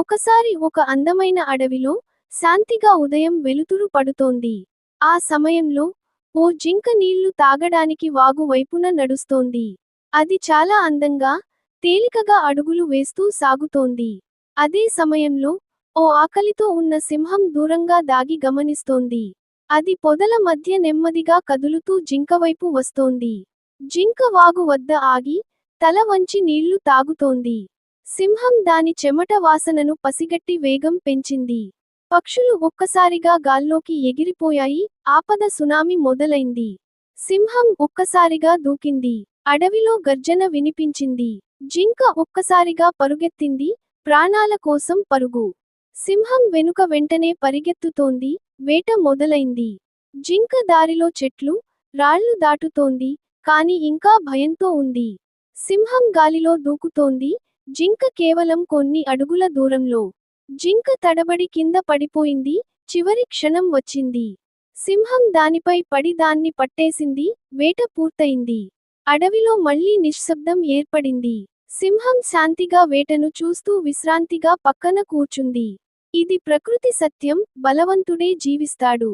ఒకసారి ఒక అందమైన అడవిలో శాంతిగా ఉదయం వెలుతురు పడుతోంది. ఆ సమయంలో ఓ జింక నీళ్లు తాగడానికి వాగు వైపున నడుస్తోంది. అది చాలా అందంగా, తేలికగా అడుగులు వేస్తూ సాగుతోంది. అదే సమయంలో ఓ ఆకలితో ఉన్న సింహం దూరంగా దాగి గమనిస్తోంది. అది పొదల మధ్య నెమ్మదిగా కదులుతూ జింకవైపు వస్తోంది. జింక వాగు వద్ద ఆగి, తల వంచి నీళ్లు తాగుతోంది. సింహం దాని చెమట వాసనను పసిగట్టి వేగం పెంచింది. పక్షులు ఒక్కసారిగా గాల్లోకి ఎగిరిపోయాయి, ఆపద సునామీ మొదలైంది. సింహం ఒక్కసారిగా దూకింది. అడవిలో గర్జన వినిపించింది. జింక ఒక్కసారిగా పరుగెత్తింది, ప్రాణాల కోసం పరుగు. సింహం వెనుక వెంటనే పరిగెత్తుతోంది, వేట మొదలైంది. జింక దారిలో చెట్లు, రాళ్లు దాటుతోంది, కాని ఇంకా భయంతో ఉంది. సింహం గాలిలో దూకుతోంది, జింక కేవలం కొన్ని అడుగుల దూరంలో. జింక తడబడి కింద పడిపోయింది, చివరి క్షణం వచ్చింది. సింహం దానిపై పడి దాన్ని పట్టేసింది, వేట పూర్తయింది. అడవిలో మళ్లీ నిశ్శబ్దం ఏర్పడింది. సింహం శాంతిగా వేటను చూస్తూ విశ్రాంతిగా పక్కన కూర్చుంది. ఇది ప్రకృతి సత్యం, బలవంతుడే జీవిస్తాడు.